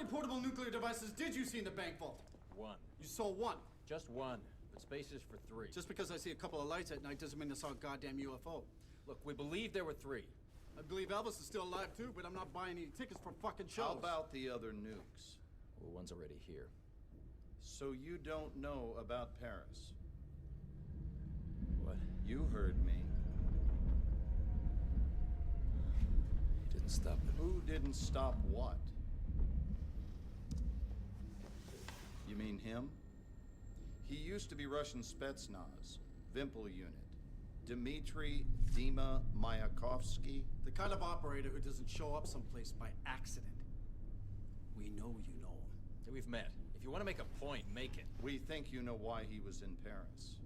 many portable nuclear devices did you see in the bank vault? One. You saw one? Just one, but space is for three. Just because I see a couple of lights at night doesn't mean I saw a goddamn UFO. Look, we believe there were three. I believe Elvis is still alive too, but I'm not buying any tickets for fucking shows. How about the other nukes? Well, one's already here. So you don't know about Paris? What? You heard me. He didn't stop it. Who didn't stop what? You mean him? He used to be Russian Spetsnaz, Vimpel unit. Dmitry Dima Mayakovsky. The kind of operator who doesn't show up someplace by accident. We know you know him. Hey, we've met. If you want to make a point, make it. We think you know why he was in Paris.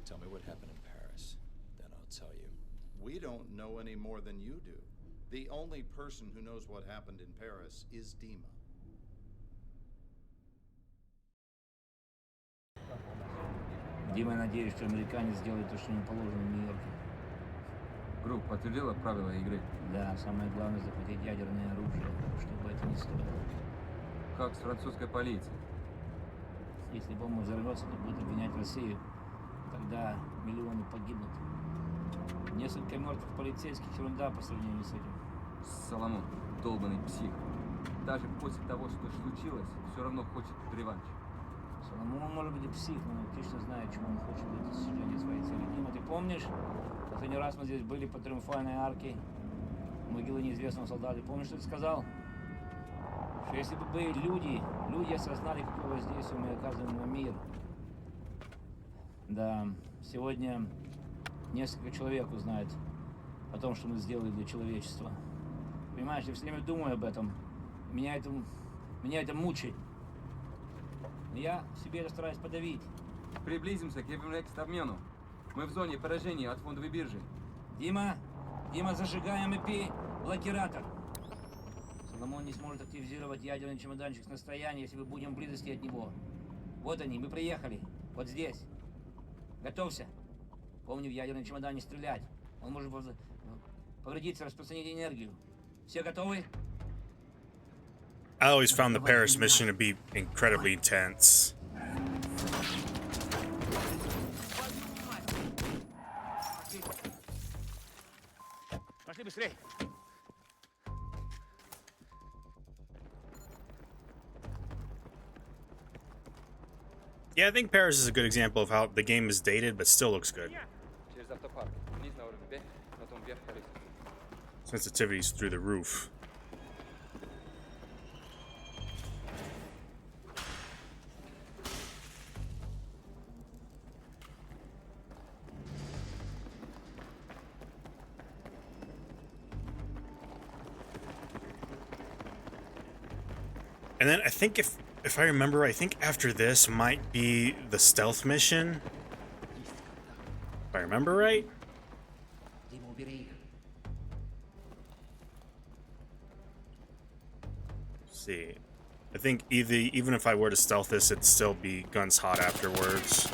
Tell me what happened in Paris, then I'll tell you. We don't know any more than you do. The only person who knows what happened in Paris is Dima. Дима, надеюсь, что американец сделает то, что ему положено в Нью-Йорке. Группа подтвердила правила игры. Да, самое главное захватить ядерное оружие, чтобы это не стоило. Как с французской полицией. Если бомба взорвется, то будет обвинять Россию. Тогда миллионы погибнут. Несколько мертвых полицейских ерунда по сравнению с этим. Соломон, долбанный псих. Даже после того, что случилось, все равно хочет реванш. Соломон может быть и псих, но отлично знает, чего он хочет для достижения своей цели. Дима, ты помнишь? Последний раз мы здесь были по Триумфальной арке, могилы неизвестного солдата. Помнишь, что ты сказал? Что если бы люди осознали, какое воздействие мы оказываем на мир. Да, сегодня несколько человек узнает о том, что мы сделали для человечества. Понимаешь, я все время думаю об этом. Меня это мучает. Я себе это стараюсь подавить. Приблизимся к обмену. Мы в зоне поражения от фондовой биржи. Дима, зажигаем блокиратор. Соломон не сможет активизировать ядерный чемоданчик с расстояния, если мы будем в близости от него. Вот они, мы приехали. Вот здесь. Готовься. Помни, в ядерный чемодан не стрелять. Он может повредиться, распространить энергию. Все готовы? I always found the Paris mission to be incredibly intense. Пошли быстрее. Yeah, I think Paris is a good example of how the game is dated but still looks good. Через автопарк. Вниз на уровень Б, потом вверх по лестнице. Sensitivity's through the roof. And then I think if I remember, I think after this might be the stealth mission. If I remember right. Let's see. I think even if I were to stealth this, it'd still be guns hot afterwards.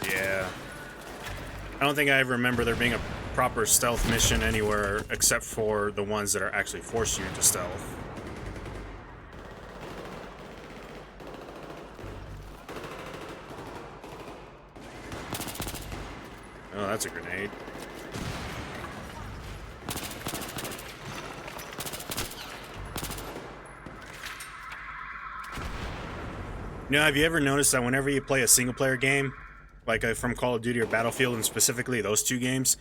Yeah. I don't think I ever remember there being a proper stealth mission anywhere except for the ones that are actually force you into stealth. Oh, that's a grenade. You know, have you ever noticed that whenever you play a single-player game, like from Call of Duty or Battlefield, and specifically those two games,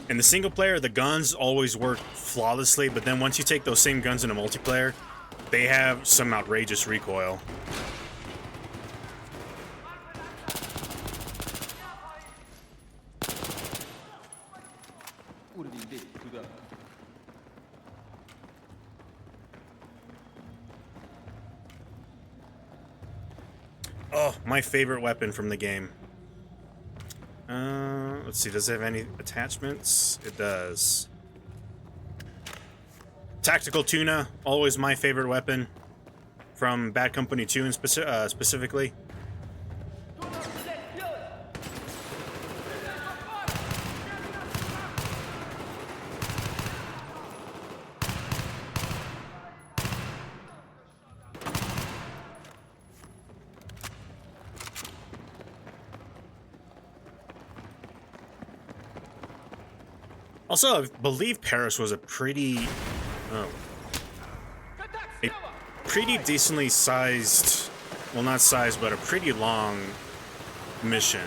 in the single player, the guns always work flawlessly, but then once you take those same guns into multiplayer, they have some outrageous recoil. Уровень Б, туда. Oh, my favorite weapon from the game. Let's see, does it have any attachments? It does. Tactical tuna, always my favorite weapon from Bad Company 2 and specifically. Also, I believe Paris was a pretty decently sized, well, not sized, but a pretty long mission.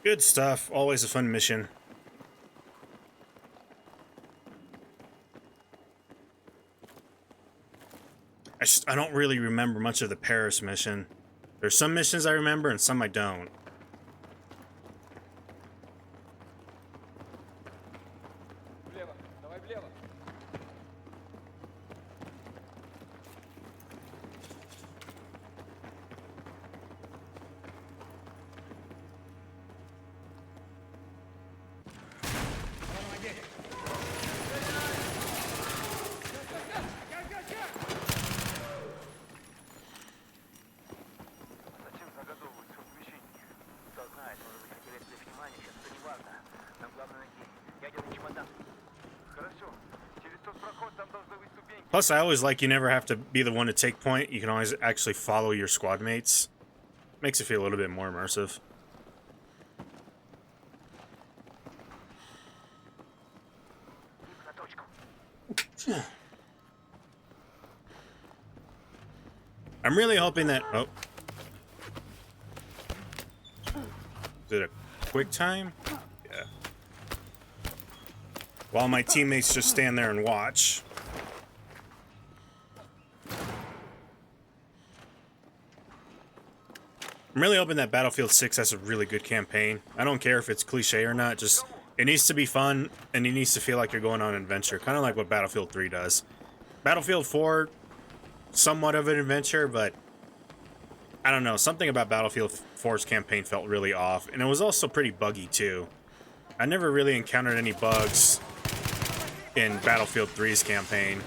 Good stuff. Always a fun mission. I don't really remember much of the Paris mission. There's some missions I remember and some I don't. Plus, I always like you never have to be the one to take point. You can always actually follow your squad mates. Makes it feel a little bit more immersive. I'm really hoping that... Oh. Is it a quick time? Yeah. While my teammates just stand there and watch. I'm really hoping that Battlefield 6 has a really good campaign. I don't care if it's cliche or not, just it needs to be fun and it needs to feel like you're going on an adventure, kind of like what Battlefield 3 does. Battlefield 4, somewhat of an adventure, but I don't know, something about Battlefield 4's campaign felt really off, and it was also pretty buggy too. I never really encountered any bugs in Battlefield 3's campaign.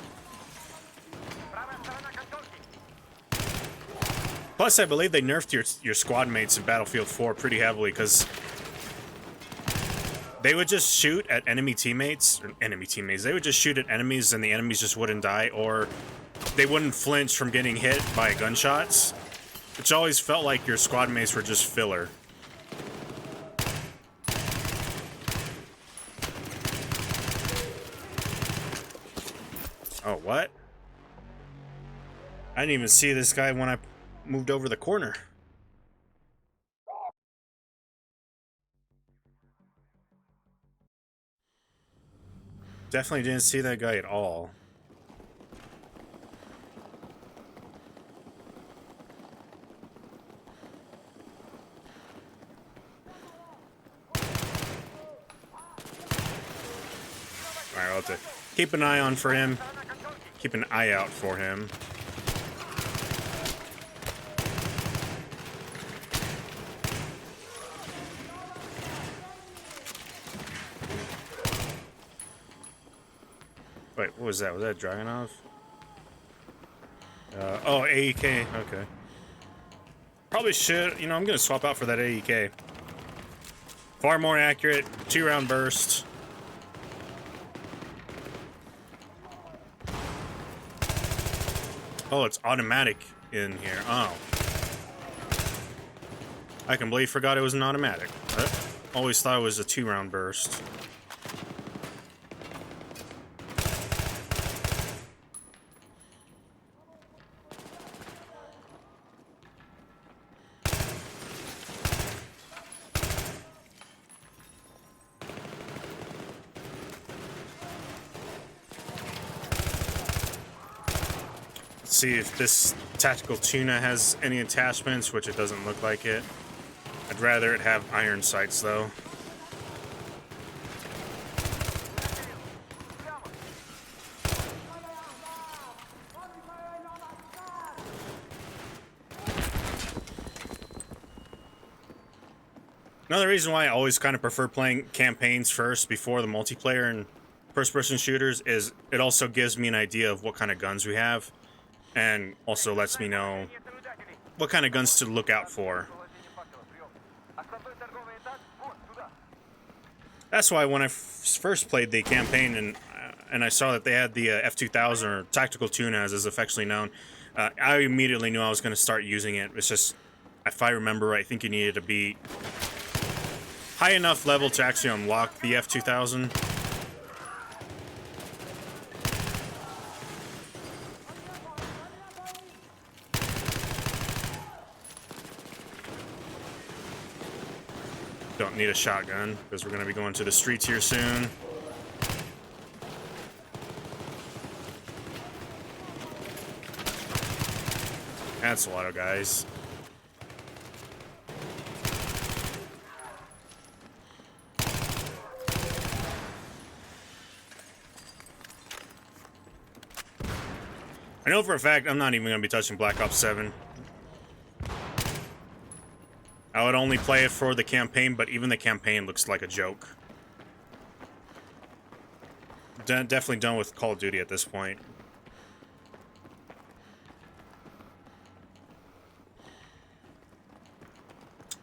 Plus, I believe they nerfed your squad mates in Battlefield 4 pretty heavily, because they would just shoot at enemy teammates. They would just shoot at enemies and the enemies just wouldn't die, or they wouldn't flinch from getting hit by gunshots, which always felt like your squad mates were just filler. Oh, what? I didn't even see this guy when I moved over the corner. Definitely didn't see that guy at all. Alright, I'll have to keep an eye on for him. Keep an eye out for him. Wait, what was that? Was that Dragunov? Oh, AEK. Okay. Probably should. You know, I'm going to swap out for that AEK. Far more accurate. 2-round burst. Oh, it's automatic in here. Oh. I completely forgot it was an automatic. I always thought it was a 2-round burst. See if this tactical tuna has any attachments, which it doesn't look like it. I'd rather it have iron sights, though. Another reason why I always kind of prefer playing campaigns first before the multiplayer and first-person shooters is it also gives me an idea of what kind of guns we have, and also lets me know what kind of guns to look out for. That's why when I first played the campaign and I saw that they had the F2000, or tactical tuna as it's affectionately known, I immediately knew I was going to start using it. It's just, if I remember right, I think you needed to be high enough level to actually unlock the F2000. Don't need a shotgun because we're going to be going to the streets here soon. That's a lot of guys. I know for a fact I'm not even going to be touching Black Ops 7. I would only play it for the campaign, but even the campaign looks like a joke. Definitely done with Call of Duty at this point.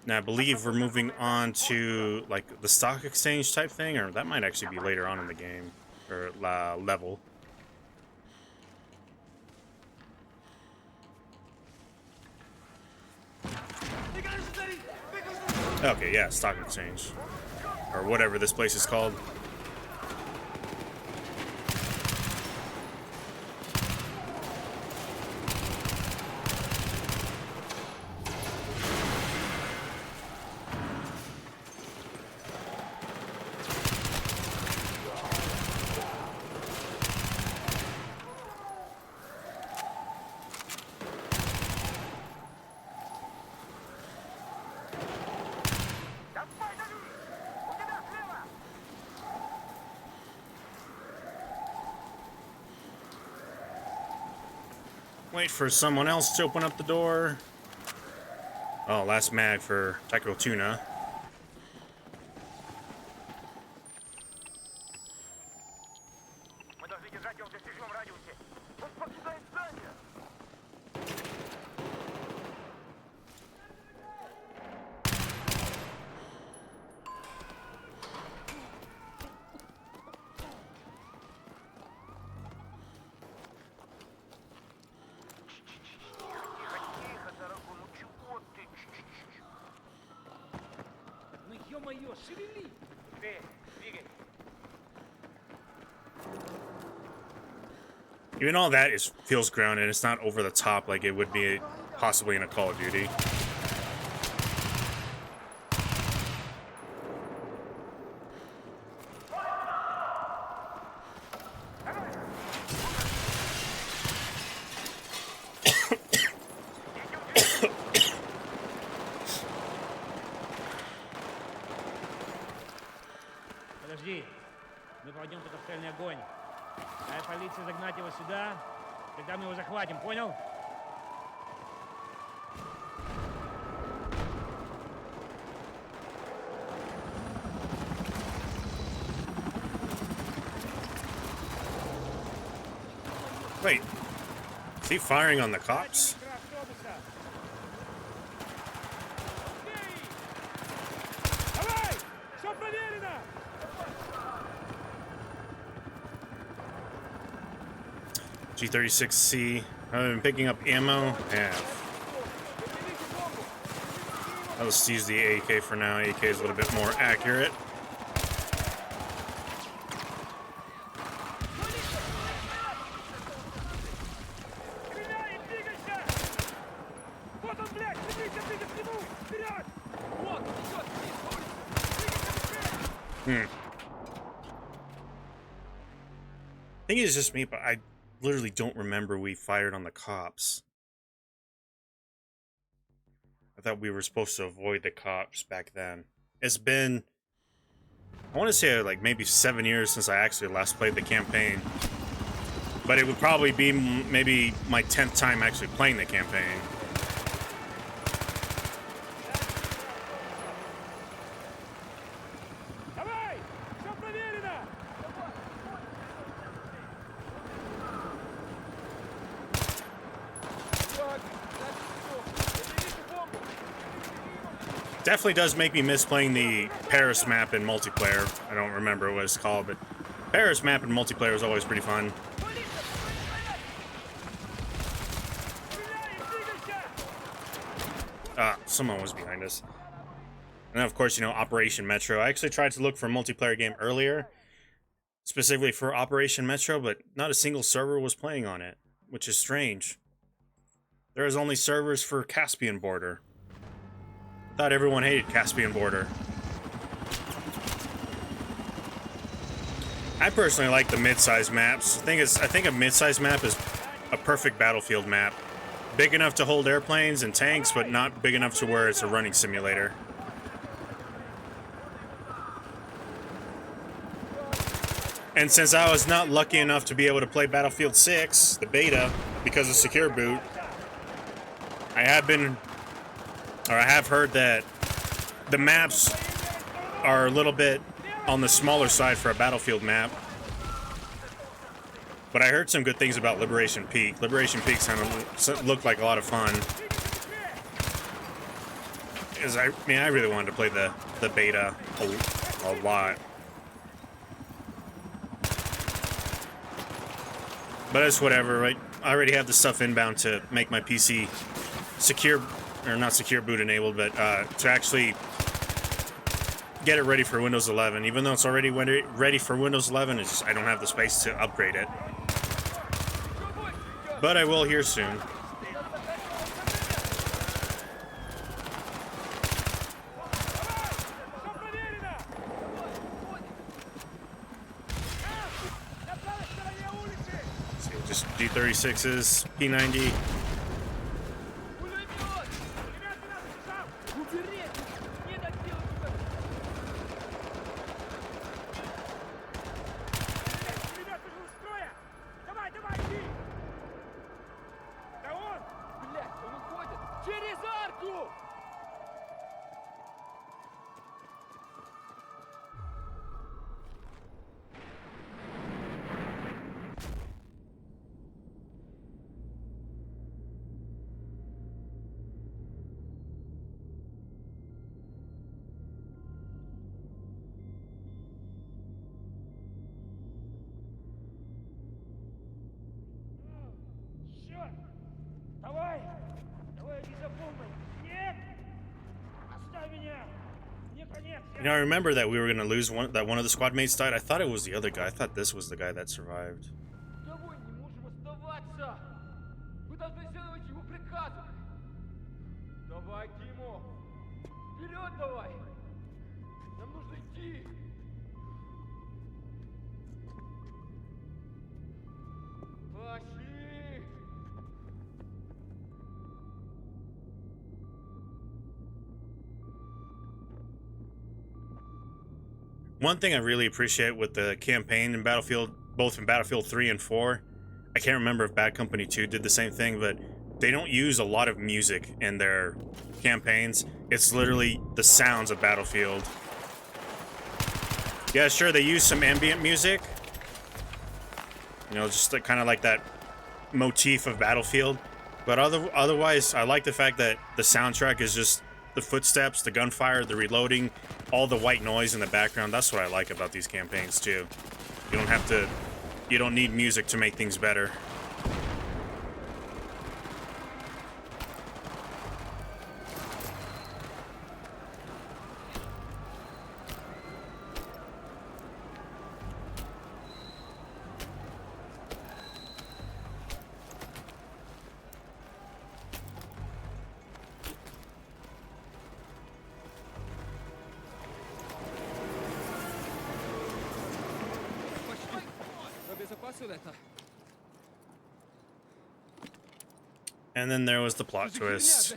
Now I believe we're moving on to like the stock exchange type thing, or that might actually be later on in the game, or level. Okay, yeah, stock exchange. Or whatever this place is called. Wait for someone else to open up the door. Oh, last mag for tactical tuna. Even all that feels grounded. It's not over the top like it would be possibly in a Call of Duty. Подожди, мы кладем тут цельный огонь. Дай полиции загнать его сюда, тогда мы его захватим, понял? Wait, is he firing on the cops? G36C. I've been picking up ammo. Yeah. I'll just use the AK for now. AK is a little bit more accurate. I think it's just me, but I literally don't remember we fired on the cops. I thought we were supposed to avoid the cops back then. It's been, I want to say like maybe 7 years since I actually last played the campaign. But it would probably be maybe my 10th time actually playing the campaign. Давай! Все проверено! Definitely does make me miss playing the Paris map in multiplayer. I don't remember what it's called, but Paris map in multiplayer is always pretty fun. Someone was behind us. And then, of course, you know, Operation Metro. I actually tried to look for a multiplayer game earlier, specifically for Operation Metro, but not a single server was playing on it, which is strange. There is only servers for Caspian Border. I thought everyone hated Caspian Border. I personally like the mid-size maps. I think a mid-size map is a perfect battlefield map. Big enough to hold airplanes and tanks, but not big enough to where it's a running simulator. And since I was not lucky enough to be able to play Battlefield 6, the beta, because of Secure Boot, I have heard that the maps are a little bit on the smaller side for a Battlefield map. But I heard some good things about Liberation Peak. Liberation Peak looked like a lot of fun. I really wanted to play the beta a lot. But it's whatever, right? I already have the stuff inbound to make my PC secure, or not secure boot enabled, but to actually get it ready for Windows 11. Even though it's already ready for Windows 11, it's just, I don't have the space to upgrade it. But I will here soon. See, just D36s, P90. Давай! Давай, не запомни! Нет! Оставь меня! Мне конец! You know, I remember that we were gonna lose that one of the squad mates died. I thought it was the other guy. I thought this was the guy that survived. Тобой не можем оставаться. Мы должны следовать его приказу. Давай, Тимо. Вперед давай. Нам нужно идти. Пошли. One thing I really appreciate with the campaign in Battlefield, both in Battlefield 3 and 4, I can't remember if Bad Company 2 did the same thing, but they don't use a lot of music in their campaigns. It's literally the sounds of Battlefield. Yeah, sure, they use some ambient music. You know, just kind of like that motif of Battlefield. But otherwise, I like the fact that the soundtrack is just the footsteps, the gunfire, the reloading, all the white noise in the background. That's what I like about these campaigns too. You don't need music to make things better. And then there was the plot twist.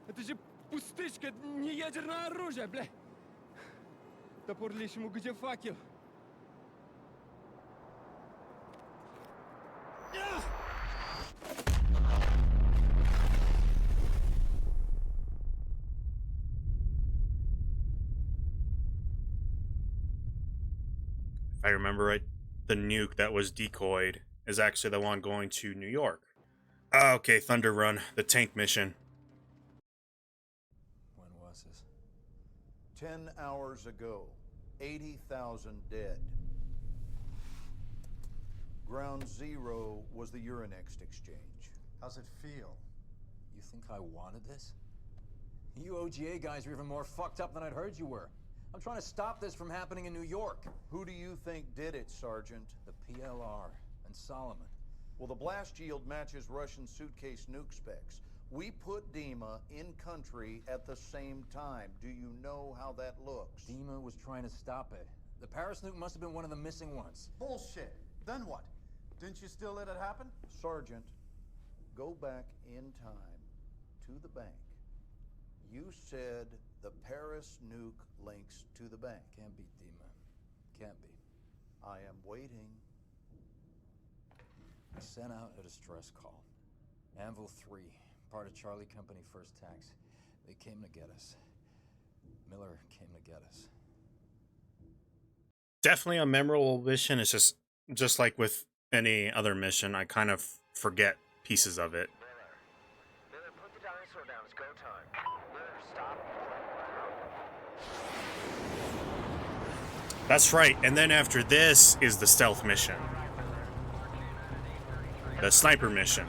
Это же Пустышка, не ядерное оружие, бля. Топор лишнему, где факел? If I remember right, the nuke that was decoyed is actually the one going to New York. Okay, Thunder Run, the tank mission. When was this? 10 hours ago, 80,000 dead. Ground zero was the Urinext exchange. How's it feel? You think I wanted this? You OGA guys are even more fucked up than I'd heard you were. I'm trying to stop this from happening in New York. Who do you think did it, Sergeant? The PLR and Solomon. Well, the blast yield matches Russian suitcase nuke specs. We put Dima in country at the same time. Do you know how that looks? Dima was trying to stop it. The Paris nuke must have been one of the missing ones. Bullshit. Then what? Didn't you still let it happen? Sergeant, go back in time to the bank. You said the Paris nuke links to the bank. Can't be Dima. Can't be. I am waiting. I sent out a distress call. Anvil 3, part of Charlie Company First Tax. They came to get us. Miller came to get us. Definitely a memorable mission. It's just like with any other mission, I kind of forget pieces of it. Miller, put the dinosaur down. It's go time. Miller, stop. That's right. And then after this is the stealth mission. The sniper mission.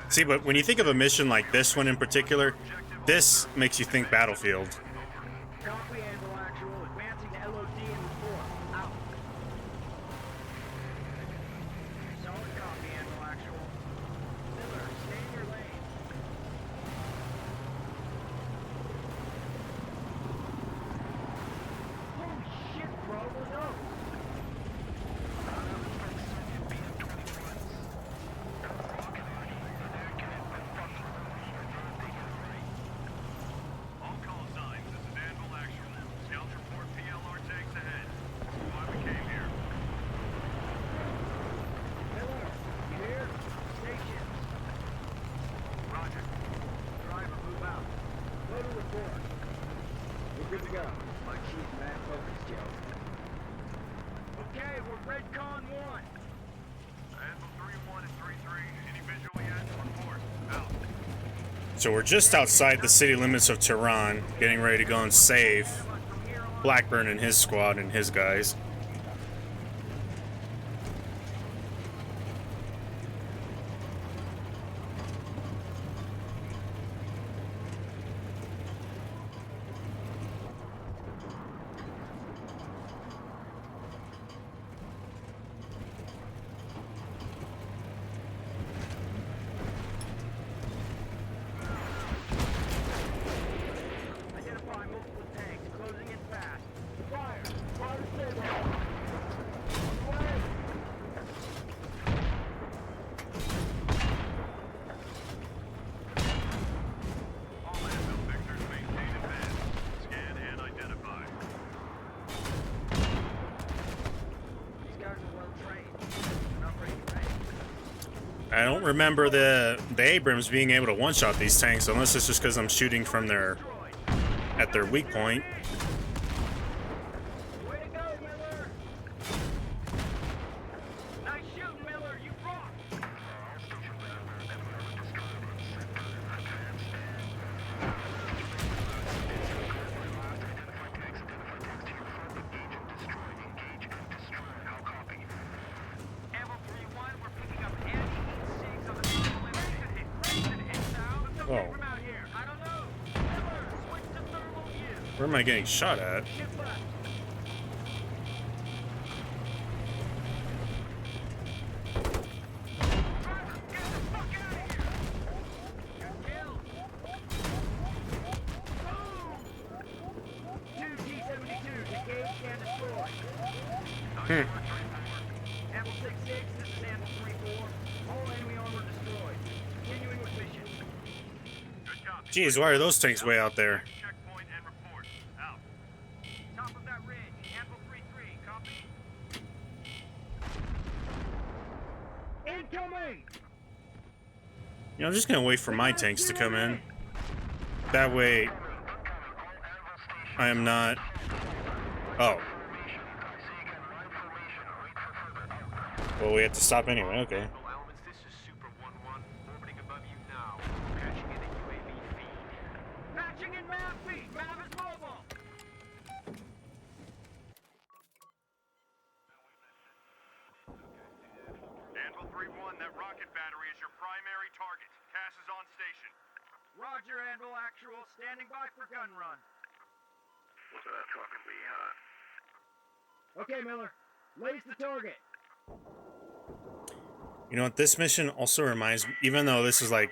See, but when you think of a mission like this one in particular, this makes you think Battlefield. Copy, Anvil Actual. Advancing to LOD in 4. Out. Solid copy, Anvil Actual. Miller, stay in your lane. Holy shit, bro. What's up? All call signs, this is Anvil Actual. Scouts report PLR tanks ahead. That's why we came here. Miller, you here? Station. Roger. Driver, move out. Go to report. We're good to go. My chief man focused, Joe. Okay, we're Redcon 1. Anvil 3-1 and 3-3. Any visual yet? Report. Out. So we're just outside the city limits of Tehran, getting ready to go and save Blackburn and his squad and his guys. Identify multiple tanks, closing in fast. Fire! Fire stable! Away! All Anvil victors maintain advance. Scan and identify. These guys are well trained. They're not breaking rank. I don't remember the Abrams being able to one-shot these tanks, unless it's just because I'm shooting from at their weak point. Way to go, Miller! Nice shooting, Miller! You rock! Anvil 3-1, we're picking up anti-heat on the thermal imaging. Crazy hit sound. What's okay Whoa. from out here? I don't know. Miller, switch to thermal view. Where am I getting shot at? Shift left. Driver, get the fuck out of here! You're killed. Boom! Apple 6-6, this is Apple 3-4. All enemy armor destroyed. Continuing with mission. Good copy. Jeez, why are those tanks way out there? Checkpoint and report. Out. Top of that ridge, Apple 3-3, copy. Incoming! You know, I'm just gonna wait for my tanks to come in. That way, I am not. Oh. Well, we have to stop anyway. Okay. Elements, this is Super 1-1, orbiting above you now. Patching in a UAV feed. Patching in MAV feed! MAV is mobile! Anvil 3-1, that rocket battery is your primary target. Cass is on station. Roger, Anvil Actual, standing by for gun run. What's that talking behind? Okay, Miller. Lace the target. You know what? This mission also reminds me, even though this is like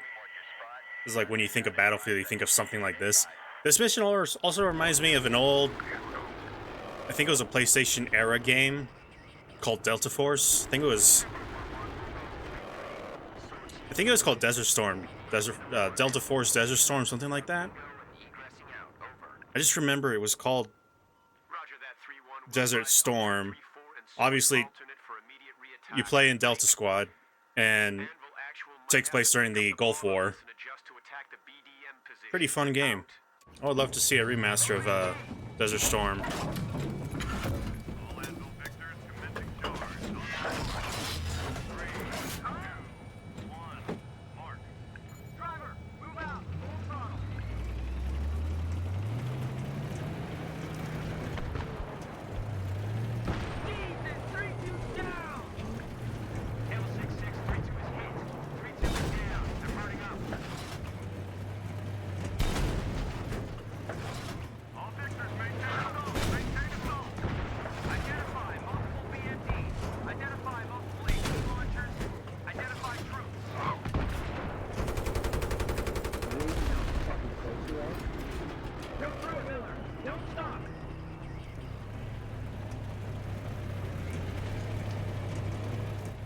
when you think of Battlefield, you think of something like this. This mission also reminds me of an old, I think it was a PlayStation era game called Delta Force. I think it was called Desert Storm, Delta Force Desert Storm, something like that. I just remember it was called Desert Storm. Obviously, you play in Delta Squad, and takes place during the Gulf War. Pretty fun game. I would love to see a remaster of Desert Storm. All Anvil victors commencing charge. 3, 2, 1, mark. Driver, move out. Full throttle. Jesus, 3-2 down. Apple 6-6, 3-2 is hit. 3-2 is down. They're burning up. All victors maintain assault. Maintain assault. Identify multiple BMDs. Identify multiple AT launchers. Identify troops. Go through it, Miller. Don't stop.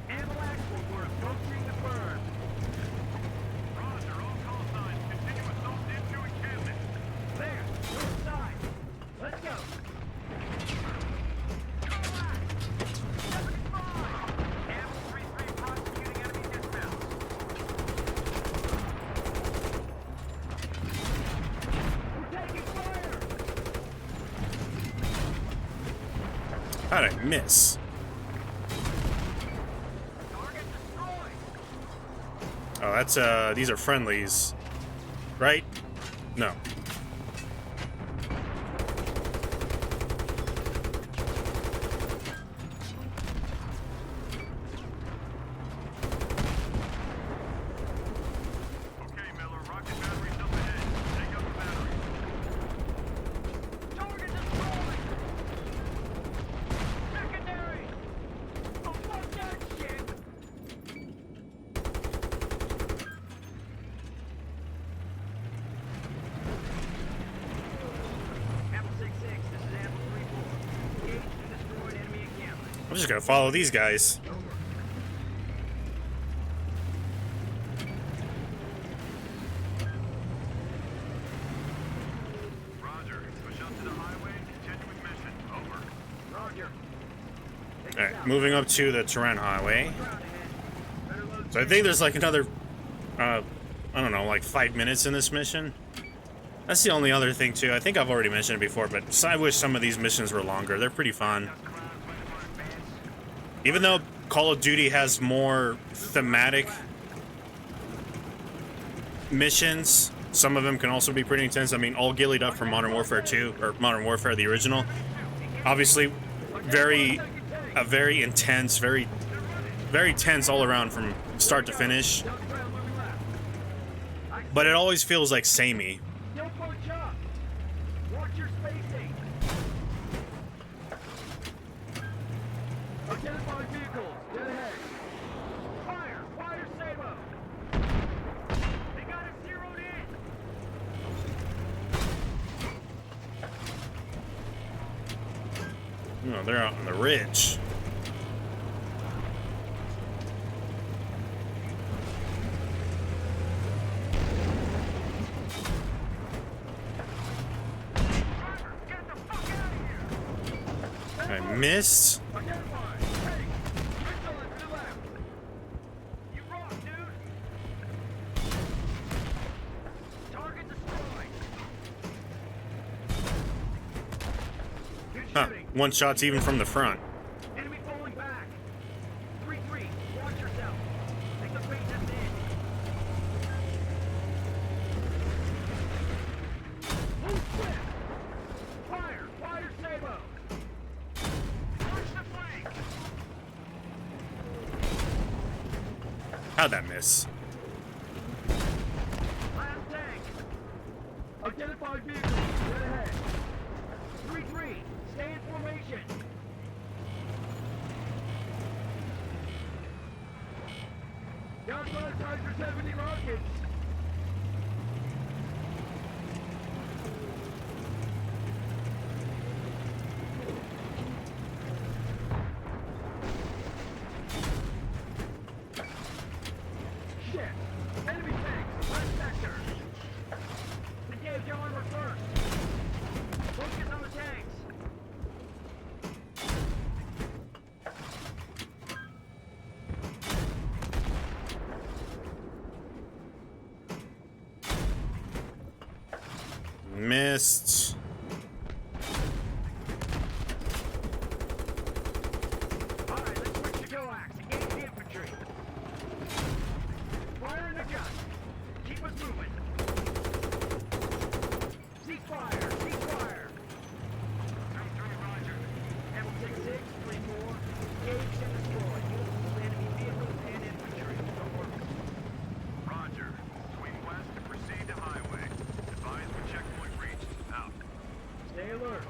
Anvil Actual, we're approaching the burn. Roger, all call signs. Continue assault into encampment. There, north side. Let's go. Anvil 3-3 prosecuting enemy dismount. We're taking fire. How'd I miss? Target destroyed. Oh, that's these are friendlies, right? No. Okay, Miller, rocket batteries up ahead. Take out the battery. Target destroyed. Secondary. Oh, fuck that shit. Apple 6-6, this is Apple 3-4. Engage the destroyed enemy encampment. I'm just gonna follow these guys. Roger. Push up to the highway and continue with mission. Over. Roger. All right, moving up to the Turan Highway. Crowd ahead. Better load So I think there's like another, I don't know, like 5 minutes in this mission. That's the only other thing too. I think I've already mentioned it before, but I wish some of these missions were longer. They're pretty fun. Even though Call of Duty has more thematic missions, some of them can also be pretty intense. I mean, all gillied up from Modern Warfare 2, or Modern Warfare, the original. Obviously, very intense, very tense all around from start to finish. But it always feels like samey. Don't bunch up. Watch your spacing. Identify vehicles. Dead ahead. Fire! Fire Sabo! They got us zeroed in. No, they're out on the ridge. I missed. Identify. Hey, pistol to the left. You rock, dude. Target destroyed. Good Huh. shooting. One shot's even from the front. Enemy falling back. 3-3. Watch yourself. Take the bait that's in. Move quick. Fire. Fire Sabo. Launch the flank. How'd that miss? Last tank. Identify vehicle. Dead ahead. 3-3. Stay in formation. Got 5 times for 70 rockets. Shit! Enemy tanks! Left sector! Engage armor first! Focus on the tanks! Missed. Alright, let's switch to coax. Engage the infantry. Fire in the gun. Keep us moving. Cease fire! Cease fire! Roger. Level 6-6, 3-4. Engage and destroy. Multiple enemy vehicles and infantry. Don't work. Roger. Swing west to proceed to highway. Advise when checkpoint reached. Out. Stay alert.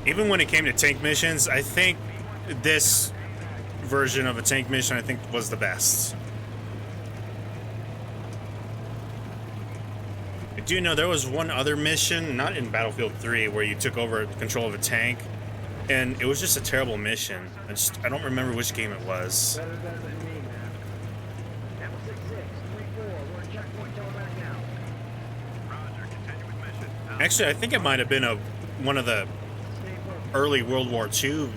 Even when it came to tank missions, I think this version of a tank mission, I think, was the best. I do know there was one other mission, not in Battlefield 3, where you took over control of a tank, and it was just a terrible mission. I don't remember which game it was. Better than me, man. Level 6-6, 3-4. We're in checkpoint teleback now. Roger. Continue with mission. Out. Actually, I think it might have been one of the Stay focused. early World War II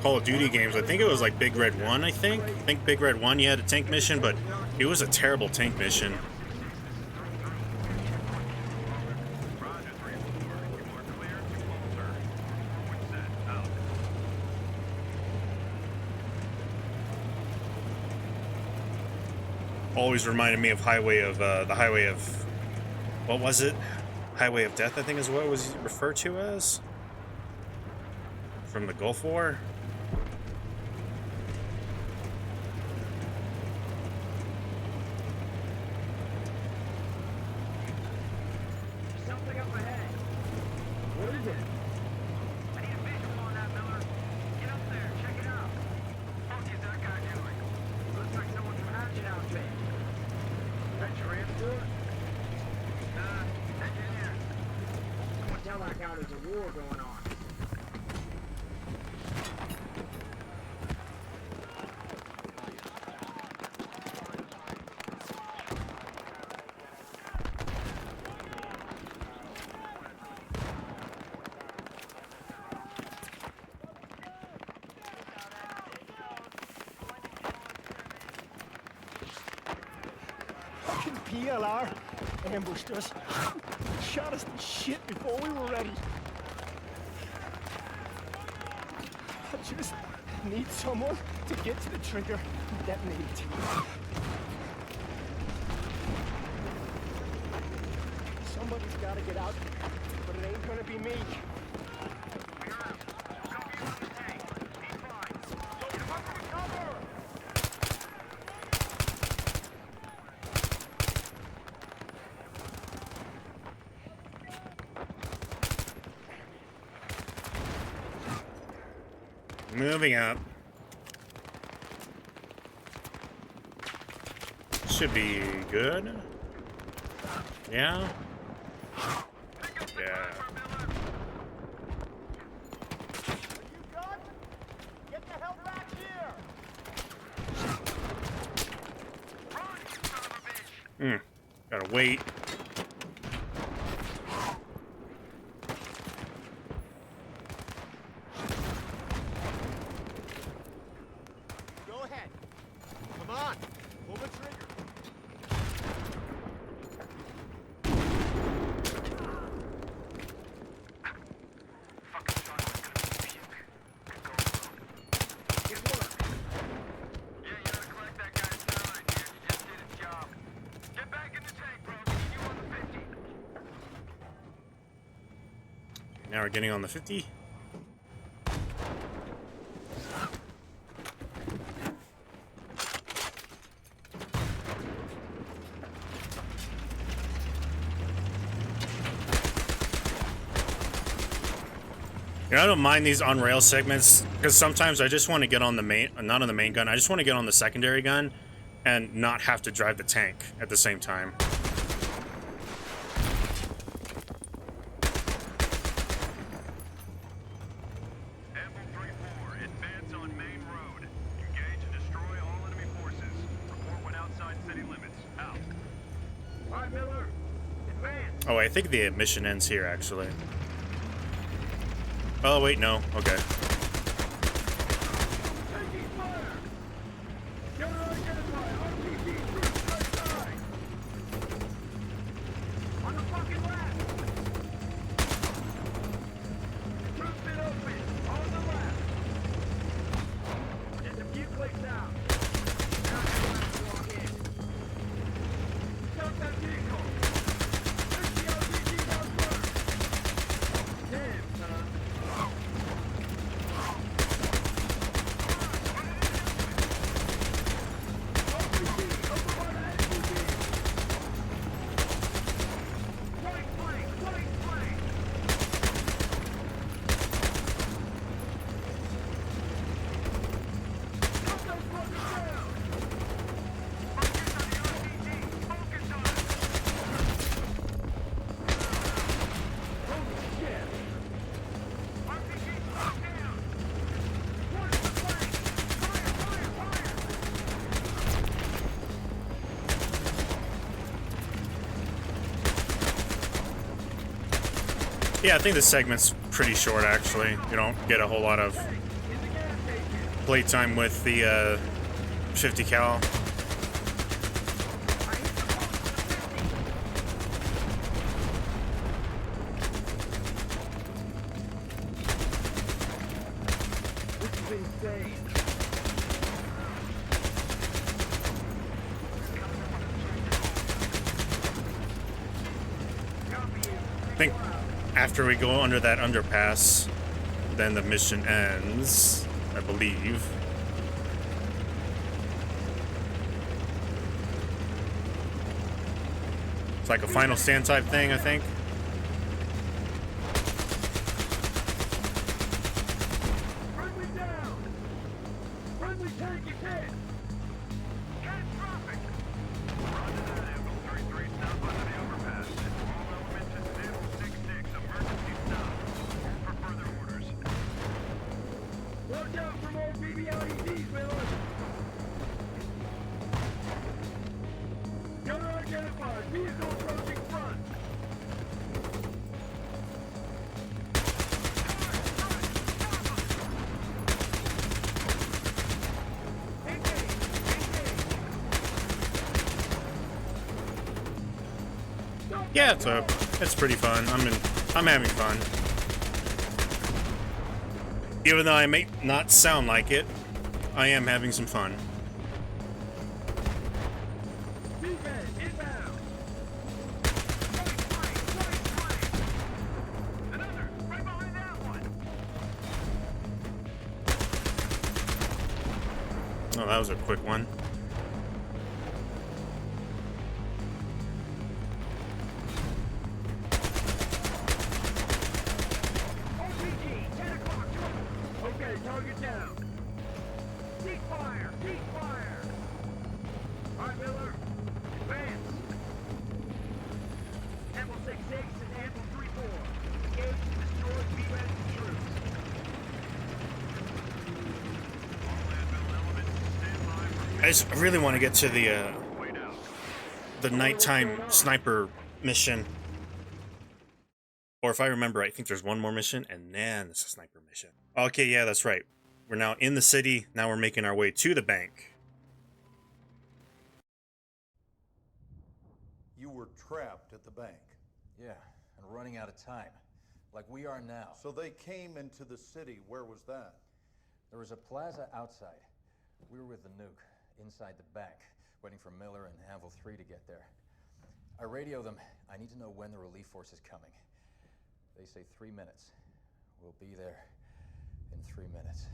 Call of Duty games. I think it was like Big Red 1, I think Big Red 1, you had a tank mission, but it was a terrible tank mission. Roger 3-4. You are clear to alter. Checkpoint set. Out. Always reminded me of the highway of, what was it? Highway of Death, I think is what it was referred to as. From the Gulf War. Something up ahead. What is it? I need a visual on that, Miller. Get up there, check it out. Fuck is that guy doing? Looks like someone from Hatchet outfit. That transport? Engineer. Someone tell that guy there's a war going on. Fucking PLR ambushed us. Shot us to shit before we were ready. I just need someone to get to the trigger and detonate it. Somebody's gotta get out there, but it ain't gonna be me. Moving up. Should be good. Yeah. Yeah. Get the hell back here! Gotta wait. Go ahead. Come on. Pull the trigger. Fucking shotgun's gonna be puke. Good going, bro. Good work. Yeah, you gotta collect that guy's steroid, dude. You just did his job. Get back in the tank, bro. See you on the 50. Now we're getting on the 50. You know, I don't mind these on rail segments because sometimes I just want to get on the main, not on the main gun. I just want to get on the secondary gun and not have to drive the tank at the same time. Amble 3-4, advance on main road. Engage and destroy all enemy forces. Report when outside city limits. Out. All right, Miller. Advance. Oh, I think the mission ends here, actually. Oh, wait, no. Okay. Taking fire. Gunner identified. RPG troops right side. On the fucking left. Troops been open. On the left. Just a few clicks out. Now the left walk in. Stop that vehicle. Push the RPG out front. Damn, son. Yeah, I think this segment's pretty short, actually. You don't get a whole lot of playtime with the 50 cal. This is insane. I think after we go under that underpass, then the mission ends, I believe. It's like a final stand type thing, I think. Friendly down! Friendly tank is hit! Catastrophic! Roger that, Amble 3-3, stop under the overpass. All elements at Amble 6-6, emergency stop. For further orders. Watch out for more BB-LEDs, Miller! Gunner identified. Vehicle approaching front. Yeah, it's pretty fun. I'm having fun. Even though I may not sound like it, I am having some fun. Defense inbound. Another right behind that one. Oh, that was a quick one. RPG, 10 o'clock. Okay, target down. Cease fire. Cease fire. All right, Miller. Advance. Amble 6-6 and Amble 3-4. Engage and destroy B-ready troops. I just really want to get to the Wait out. the nighttime sniper mission. Or if I remember, I think there's one more mission, and then it's a sniper mission. Okay, yeah, that's right. We're now in the city. Now we're making our way to the bank. You were trapped at the bank. Yeah, and running out of time. Like we are now. So they came into the city. Where was that? There was a plaza outside. We were with the nuke, inside the bank, waiting for Miller and Anvil 3 to get there. I radio them. I need to know when the relief force is coming. They say 3 minutes. We'll be there in 3 minutes.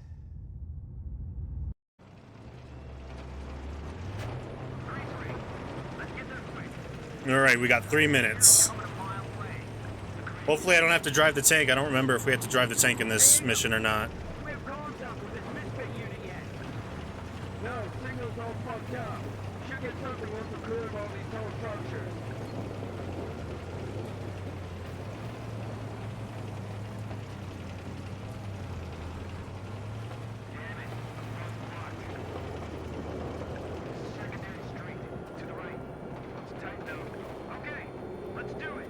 All right, we got 3 minutes. Hopefully I don't have to drive the tank. I don't remember if we have to drive the tank in this mission or not. We have contact with this misfit unit yet. No, signal's all fucked up. Should get something once we're clear of all these tall structures. Damn it. Secondary street. To the right. It's tight though. Okay, let's do it.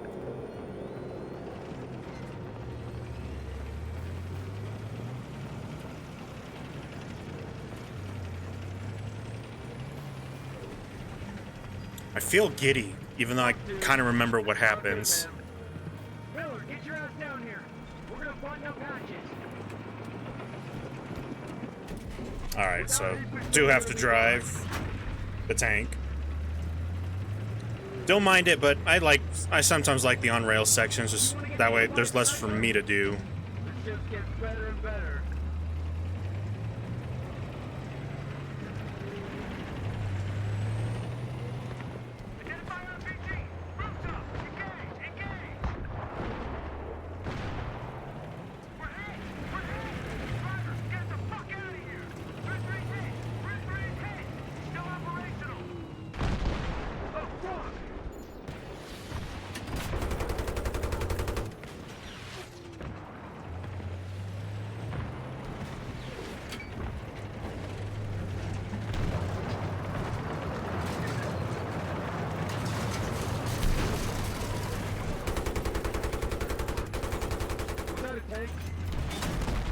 I feel giddy, even though I kind of remember what happens. Miller, get your ass down here. We're gonna find out patches. Alright, so do have to drive the tank. Don't mind it, but I sometimes like the on-rail sections, just that way there's less for me to do. This just gets better and better. Identify RPG! Rooftop! Engage! Engage! We're hit! We're hit! Driver, get the fuck out of here! Red 3's hit! Red 3's hit! Still operational! Oh, fuck! Was that a tank?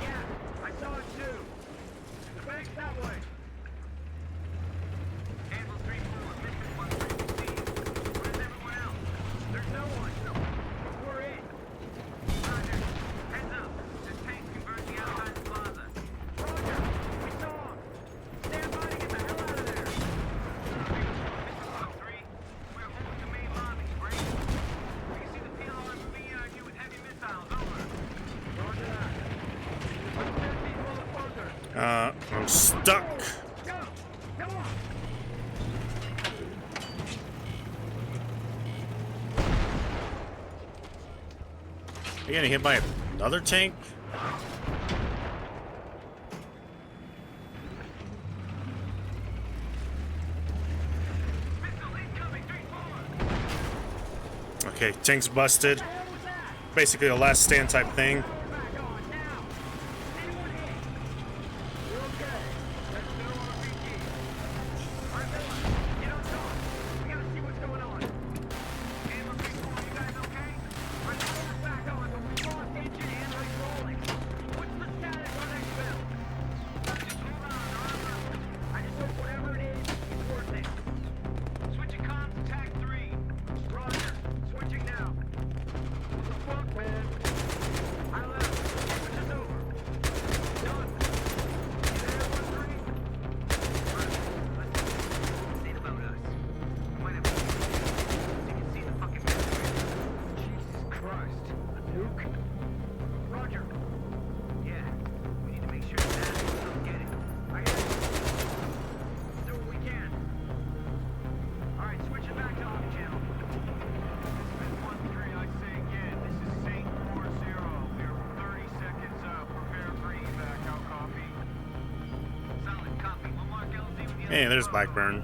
Yeah, I saw it too. The bank's that way. Anvil 3-4, Mission 1 Where's everyone else? There's no one. We're in. Roger. Heads up. This tank's converging outside the plaza. Roger. We saw him. Stand by to get the hell out of there. Mission 1-3, we're holding the main lobby. Break. We can see the PLR moving in on you with heavy missiles. Over. Roger that. Let's get these motherfuckers. I'm stuck. Go! Come on! Are you getting hit by another tank? Missile incoming! 3-4! Okay, tank's busted. Basically a last stand type thing. Back on, now! Anyone hit? You're okay. That's no RPG. All right, Miller, get on top. We gotta see what's going on. Anvil 3-4, you guys okay? Our power's back on, but we lost engine and hydraulics. What's the status on exfil? Just hold on, I just hope whatever it is, it's worth it. Switching comms to TAC 3. Roger. Switching now. What the fuck, man? I left. Switch is over. Done. You there, 1-3? Right. Let's see about us. Wait a minute. You can see the fucking mystery. Jesus Christ. A nuke? Roger. Yeah. We need to make sure that doesn't get it. I hear you. Do what we can. All right, switching back to off channel. This is 1-3, I say again. This is Saint 4-0. We are 30 seconds out. Prepare for evac. How copy? Solid copy. We'll mark LZ with the Hey, other there's car. Blackburn.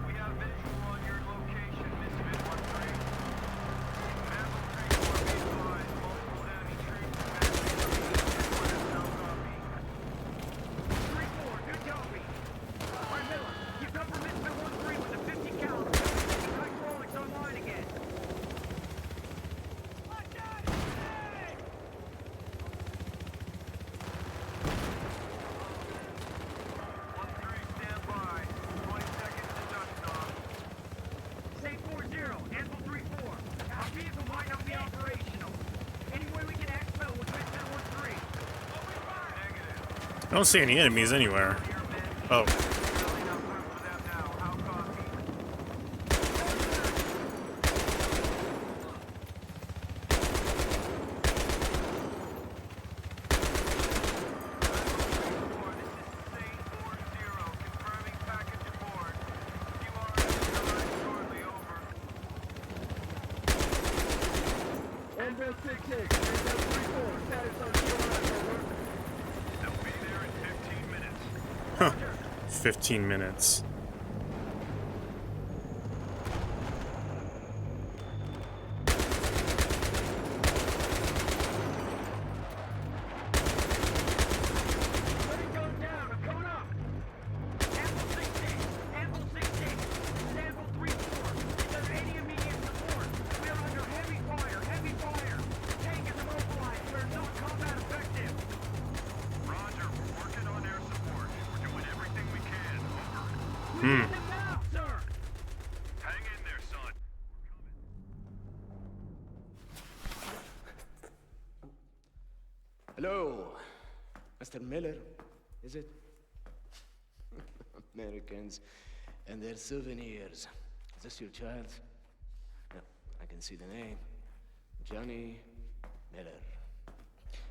We have visual on your location, Misfit 1-3. Anvil 3-4, be advised. Multiple enemy troops. How copy? 3-4, good copy. All right, Miller, keep up with Misfit 1-3 with the 50 caliber. Hydraulics on don't see any enemies anywhere. Oh. Huh. 15 minutes. Hello, Mr. Miller, is it? Americans and their souvenirs. Is this your child? Yeah, I can see the name. Johnny Miller.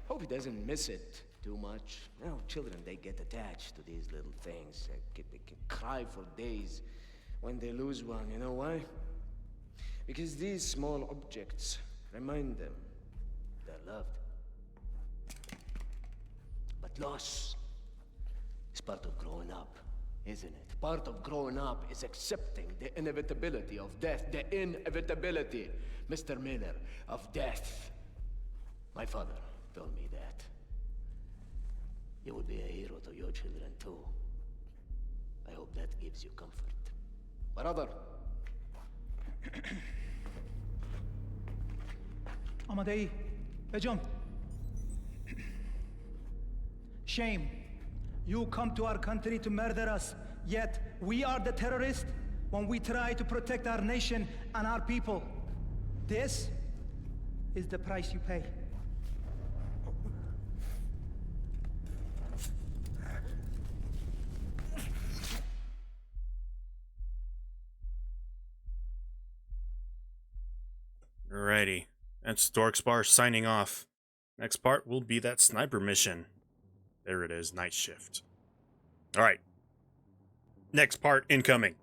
Hope he doesn't miss it too much. You know, children, they get attached to these little things. They can cry for days when they lose one. You know why? Because these small objects remind them they're loved. But loss is part of growing up, isn't it? Part of growing up is accepting the inevitability of death. The inevitability, Mr. Miller, of death. My father told me that. You will be a hero to your children, too. I hope that gives you comfort. Brother. آماده بجام. Shame. You come to our country to murder us, yet we are the terrorists when we try to protect our nation and our people. This is the price you pay. Alrighty. That's Dorkspar signing off. Next part will be that sniper mission. There it is, night shift. Alright. Next part incoming.